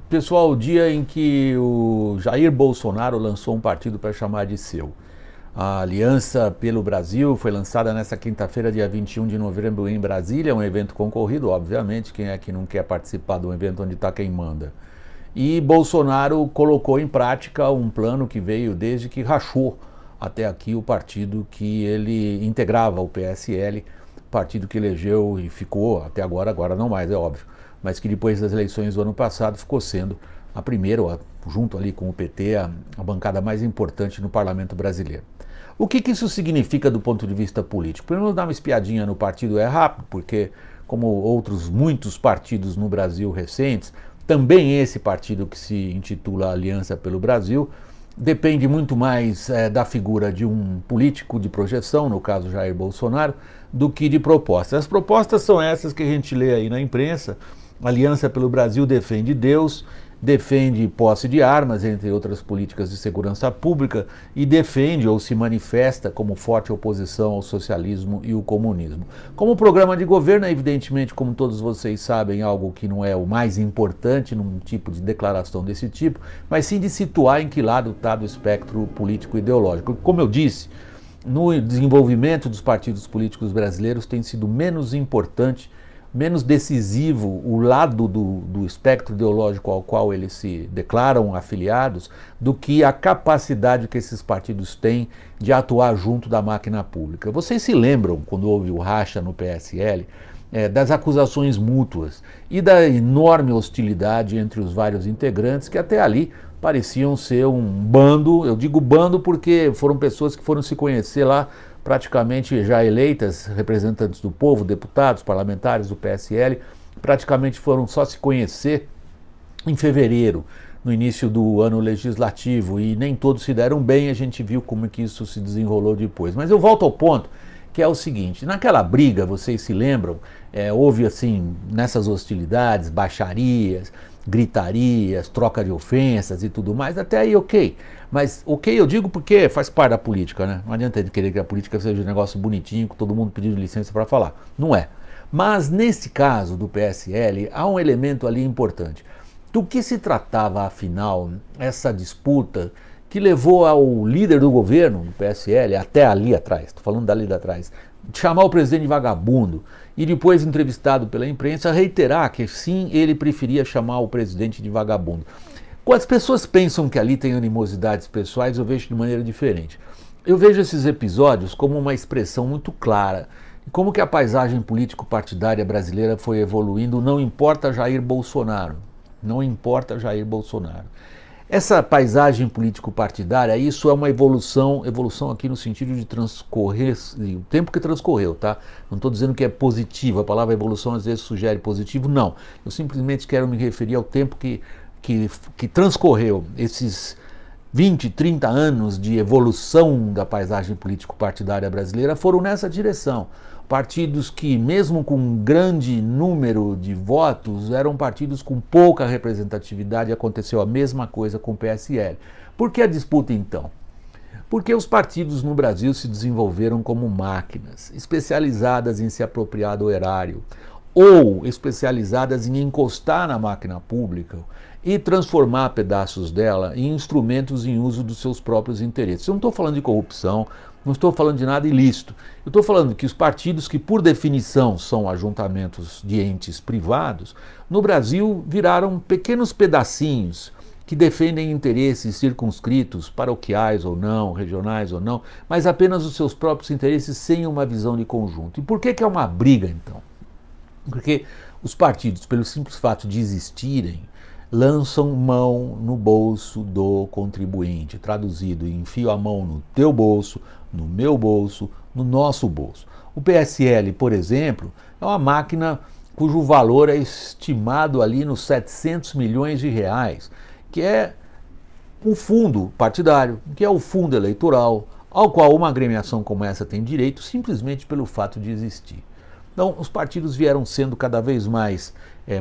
Pessoal, o dia em que o Jair Bolsonaro lançou um partido para chamar de seu. A Aliança pelo Brasil foi lançada nesta quinta-feira, dia 21 de novembro, em Brasília, um evento concorrido, obviamente, quem é que não quer participar de um evento onde está quem manda? E Bolsonaro colocou em prática um plano que veio desde que rachou até aqui o partido que ele integrava, o PSL, partido que elegeu e ficou até agora não mais, é óbvio, mas que depois das eleições do ano passado ficou sendo a primeira, junto ali com o PT, a bancada mais importante no parlamento brasileiro. O que isso significa do ponto de vista político? Primeiro, dar uma espiadinha no partido é rápido, porque, como outros muitos partidos no Brasil recentes, também esse partido que se intitula Aliança pelo Brasil depende muito mais da figura de um político de projeção, no caso Jair Bolsonaro, do que de propostas. As propostas são essas que a gente lê aí na imprensa. Aliança pelo Brasil defende Deus, defende posse de armas, entre outras políticas de segurança pública, e defende ou se manifesta como forte oposição ao socialismo e o comunismo. Como programa de governo, é evidentemente, como todos vocês sabem, algo que não é o mais importante num tipo de declaração desse tipo, mas sim de situar em que lado está do espectro político-ideológico. Como eu disse, no desenvolvimento dos partidos políticos brasileiros tem sido menos importante, menos decisivo o lado do espectro ideológico ao qual eles se declaram afiliados do que a capacidade que esses partidos têm de atuar junto da máquina pública. Vocês se lembram, quando houve o racha no PSL, das acusações mútuas e da enorme hostilidade entre os vários integrantes que até ali pareciam ser um bando. Eu digo bando porque foram pessoas que foram se conhecer lá praticamente já eleitas, representantes do povo, deputados, parlamentares do PSL, praticamente foram só se conhecer em fevereiro, no início do ano legislativo, e nem todos se deram bem, a gente viu como que isso se desenrolou depois. Mas eu volto ao ponto, que é o seguinte: naquela briga, vocês se lembram, houve assim, nessas hostilidades, baixarias, gritarias, troca de ofensas e tudo mais, até aí ok. Mas ok eu digo porque faz parte da política, né? Não adianta de querer que a política seja um negócio bonitinho, com todo mundo pedindo licença para falar. Não é. Mas nesse caso do PSL, há um elemento ali importante. Do que se tratava, afinal, essa disputa que levou ao líder do governo, do PSL, até ali atrás, estou falando dali de atrás, de chamar o presidente de vagabundo e depois, entrevistado pela imprensa, reiterar que sim, ele preferia chamar o presidente de vagabundo. Quando as pessoas pensam que ali tem animosidades pessoais, eu vejo de maneira diferente. Eu vejo esses episódios como uma expressão muito clara de como que a paisagem político-partidária brasileira foi evoluindo, não importa Jair Bolsonaro. Não importa Jair Bolsonaro. Essa paisagem político-partidária, isso é uma evolução aqui no sentido de transcorrer, o tempo que transcorreu, tá? Não estou dizendo que é positivo, a palavra evolução às vezes sugere positivo, não. Eu simplesmente quero me referir ao tempo que transcorreu, esses 20, 30 anos de evolução da paisagem político-partidária brasileira foram nessa direção. Partidos que, mesmo com um grande número de votos, eram partidos com pouca representatividade. Aconteceu a mesma coisa com o PSL. Por que a disputa então? Porque os partidos no Brasil se desenvolveram como máquinas, especializadas em se apropriar do erário, ou especializadas em encostar na máquina pública e transformar pedaços dela em instrumentos em uso dos seus próprios interesses. Eu não estou falando de corrupção, não estou falando de nada ilícito. Eu estou falando que os partidos que, por definição, são ajuntamentos de entes privados, no Brasil viraram pequenos pedacinhos que defendem interesses circunscritos, paroquiais ou não, regionais ou não, mas apenas os seus próprios interesses sem uma visão de conjunto. E por que é uma briga, então? Porque os partidos, pelo simples fato de existirem, lançam mão no bolso do contribuinte, traduzido, enfio a mão no teu bolso, no meu bolso, no nosso bolso. O PSL, por exemplo, é uma máquina cujo valor é estimado ali nos 700 milhões de reais, que é o fundo partidário, que é o fundo eleitoral, ao qual uma agremiação como essa tem direito simplesmente pelo fato de existir. Então, os partidos vieram sendo cada vez mais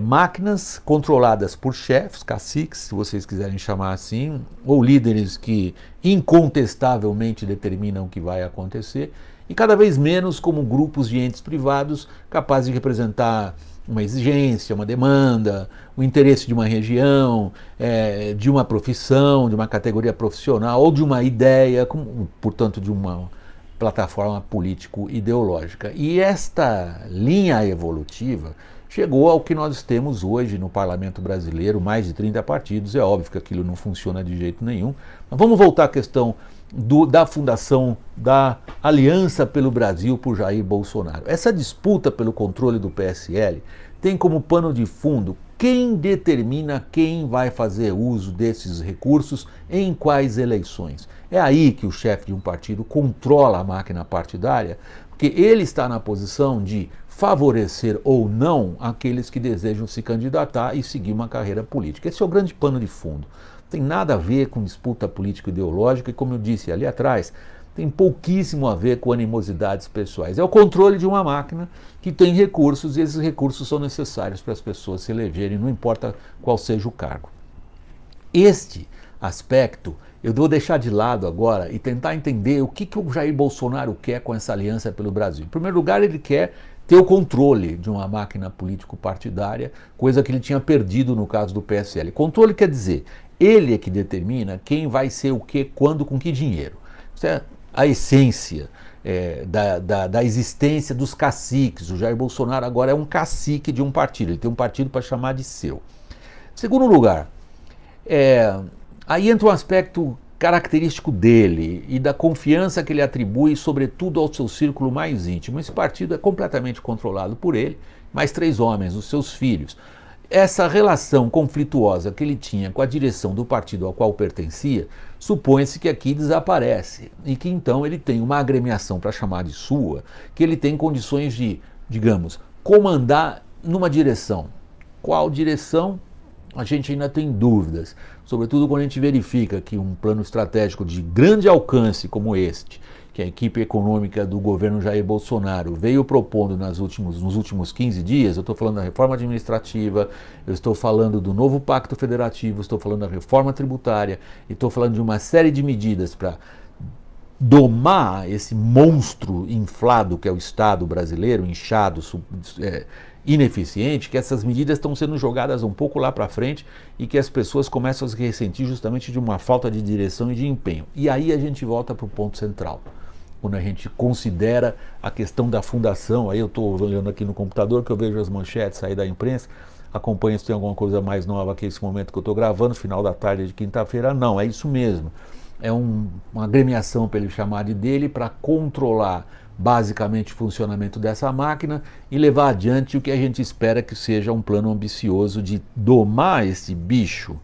máquinas controladas por chefes, caciques, se vocês quiserem chamar assim, ou líderes que incontestavelmente determinam o que vai acontecer, e cada vez menos como grupos de entes privados capazes de representar uma exigência, uma demanda, o interesse de uma região, de uma profissão, de uma categoria profissional ou de uma ideia, portanto de uma plataforma político-ideológica. E esta linha evolutiva chegou ao que nós temos hoje no parlamento brasileiro, mais de 30 partidos. É óbvio que aquilo não funciona de jeito nenhum. Mas vamos voltar à questão da fundação da Aliança pelo Brasil por Jair Bolsonaro. Essa disputa pelo controle do PSL tem como pano de fundo quem determina quem vai fazer uso desses recursos em quais eleições. É aí que o chefe de um partido controla a máquina partidária, porque ele está na posição de favorecer ou não aqueles que desejam se candidatar e seguir uma carreira política. Esse é o grande pano de fundo. Não tem nada a ver com disputa político-ideológica e, como eu disse ali atrás, tem pouquíssimo a ver com animosidades pessoais. É o controle de uma máquina que tem recursos e esses recursos são necessários para as pessoas se elegerem, não importa qual seja o cargo. Este aspecto eu vou deixar de lado agora e tentar entender o que o Jair Bolsonaro quer com essa aliança pelo Brasil. Em primeiro lugar, ele quer ter o controle de uma máquina político-partidária, coisa que ele tinha perdido no caso do PSL. Controle quer dizer, ele é que determina quem vai ser o que, quando, com que dinheiro. Isso é a essência da existência dos caciques. O Jair Bolsonaro agora é um cacique de um partido, ele tem um partido para chamar de seu. Em segundo lugar, aí entra um aspecto característico dele e da confiança que ele atribui, sobretudo ao seu círculo mais íntimo. Esse partido é completamente controlado por ele, mais 3 homens, os seus filhos. Essa relação conflituosa que ele tinha com a direção do partido ao qual pertencia, supõe-se que aqui desaparece e que então ele tem uma agremiação para chamar de sua, que ele tem condições de, digamos, comandar numa direção. Qual direção? A gente ainda tem dúvidas, sobretudo quando a gente verifica que um plano estratégico de grande alcance como este, que a equipe econômica do governo Jair Bolsonaro veio propondo nos últimos 15 dias, eu estou falando da reforma administrativa, eu estou falando do novo pacto federativo, estou falando da reforma tributária, e estou falando de uma série de medidas para domar esse monstro inflado que é o Estado brasileiro, inchado, ineficiente, que essas medidas estão sendo jogadas um pouco lá para frente e que as pessoas começam a se ressentir justamente de uma falta de direção e de empenho. E aí a gente volta para o ponto central. Quando a gente considera a questão da fundação, aí eu estou olhando aqui no computador que eu vejo as manchetes aí da imprensa, acompanho se tem alguma coisa mais nova que esse momento que eu estou gravando, final da tarde de quinta-feira. Não, é isso mesmo. É uma agremiação, para ele chamar de dele, para controlar basicamente o funcionamento dessa máquina e levar adiante o que a gente espera que seja um plano ambicioso de domar esse bicho,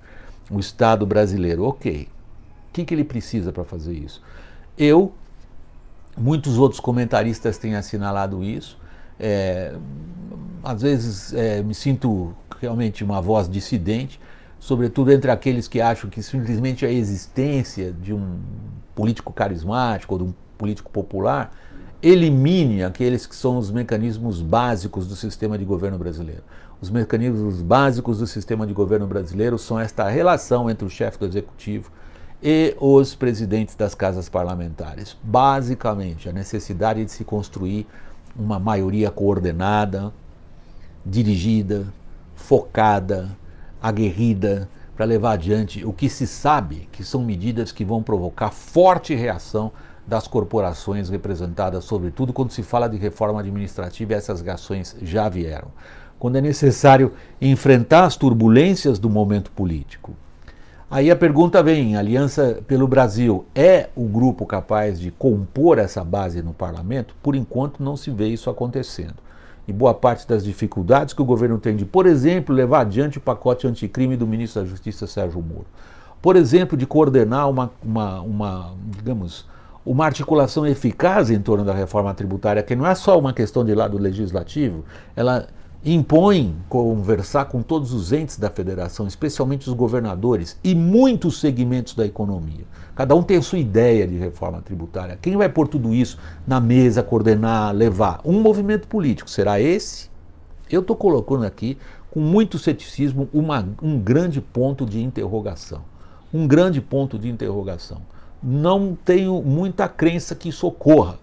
o Estado brasileiro. Ok, o que ele precisa para fazer isso? Muitos outros comentaristas têm assinalado isso, às vezes me sinto realmente uma voz dissidente, sobretudo entre aqueles que acham que simplesmente a existência de um político carismático ou de um político popular elimine aqueles que são os mecanismos básicos do sistema de governo brasileiro. Os mecanismos básicos do sistema de governo brasileiro são esta relação entre o chefe do executivo e os presidentes das casas parlamentares. Basicamente, a necessidade de se construir uma maioria coordenada, dirigida, focada, aguerrida, para levar adiante o que se sabe que são medidas que vão provocar forte reação das corporações representadas, sobretudo quando se fala de reforma administrativa, e essas reações já vieram. Quando é necessário enfrentar as turbulências do momento político. Aí a pergunta vem, Aliança pelo Brasil é o grupo capaz de compor essa base no parlamento? Por enquanto não se vê isso acontecendo. E boa parte das dificuldades que o governo tem de, por exemplo, levar adiante o pacote anticrime do ministro da Justiça, Sérgio Moro. Por exemplo, de coordenar digamos, uma articulação eficaz em torno da reforma tributária, que não é só uma questão de lado legislativo, ela impõe conversar com todos os entes da federação, especialmente os governadores e muitos segmentos da economia. Cada um tem a sua ideia de reforma tributária. Quem vai pôr tudo isso na mesa, coordenar, levar? Um movimento político. Será esse? Eu estou colocando aqui, com muito ceticismo, um grande ponto de interrogação. Um grande ponto de interrogação. Não tenho muita crença que isso ocorra,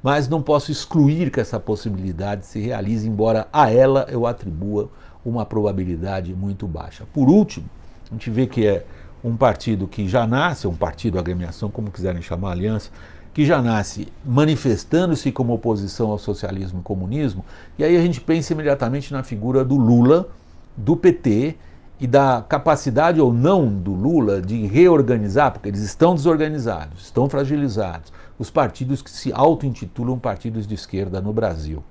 mas não posso excluir que essa possibilidade se realize, embora a ela eu atribua uma probabilidade muito baixa. Por último, a gente vê que é um partido que já nasce, um partido, agremiação, como quiserem chamar, aliança, que já nasce manifestando-se como oposição ao socialismo e comunismo, e aí a gente pensa imediatamente na figura do Lula, do PT, e da capacidade ou não do Lula de reorganizar, porque eles estão desorganizados, estão fragilizados, os partidos que se auto-intitulam partidos de esquerda no Brasil.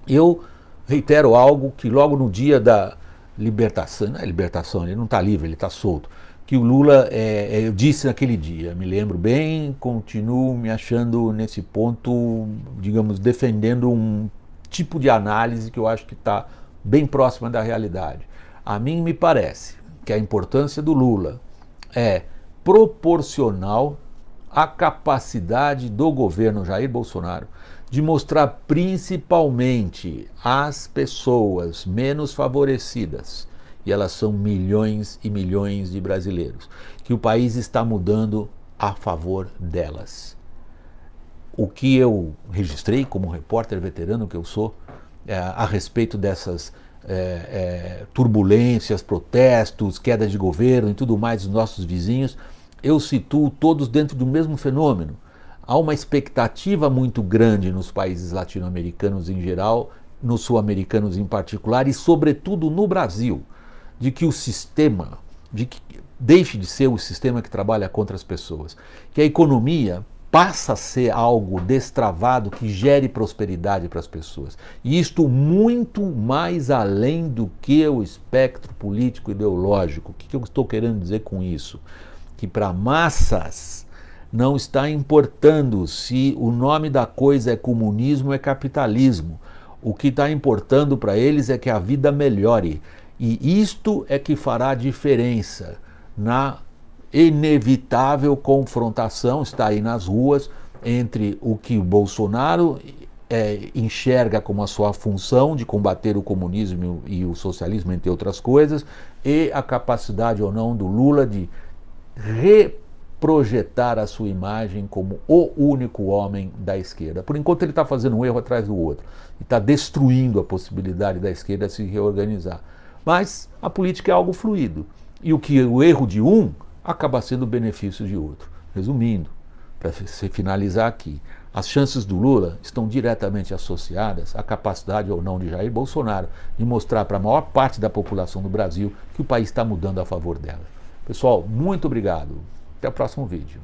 Eu reitero algo que logo no dia da libertação, não é libertação, ele não está livre, ele está solto, que o Lula, eu disse naquele dia, me lembro bem, continuo me achando nesse ponto, digamos, defendendo um tipo de análise que eu acho que está bem próxima da realidade. A mim me parece que a importância do Lula é proporcional à capacidade do governo Jair Bolsonaro de mostrar principalmente às pessoas menos favorecidas, e elas são milhões e milhões de brasileiros, que o país está mudando a favor delas. O que eu registrei como repórter veterano que eu sou, a respeito dessas turbulências, protestos, queda de governo e tudo mais dos nossos vizinhos, eu situo todos dentro do mesmo fenômeno. Há uma expectativa muito grande nos países latino-americanos em geral, nos sul-americanos em particular e sobretudo no Brasil, de que o sistema, de que deixe de ser o sistema que trabalha contra as pessoas, que a economia passa a ser algo destravado que gere prosperidade para as pessoas. E isto muito mais além do que o espectro político ideológico. O que eu estou querendo dizer com isso? Que para massas não está importando se o nome da coisa é comunismo ou é capitalismo. O que está importando para eles é que a vida melhore. E isto é que fará diferença na inevitável confrontação, está aí nas ruas, entre o que o Bolsonaro enxerga como a sua função de combater o comunismo e o socialismo, entre outras coisas, e a capacidade ou não do Lula de reprojetar a sua imagem como o único homem da esquerda. Por enquanto ele está fazendo um erro atrás do outro, e está destruindo a possibilidade da esquerda se reorganizar. Mas a política é algo fluido, e o erro de um acaba sendo o benefício de outro. Resumindo, para finalizar aqui, as chances do Lula estão diretamente associadas à capacidade ou não de Jair Bolsonaro de mostrar para a maior parte da população do Brasil que o país está mudando a favor dela. Pessoal, muito obrigado. Até o próximo vídeo.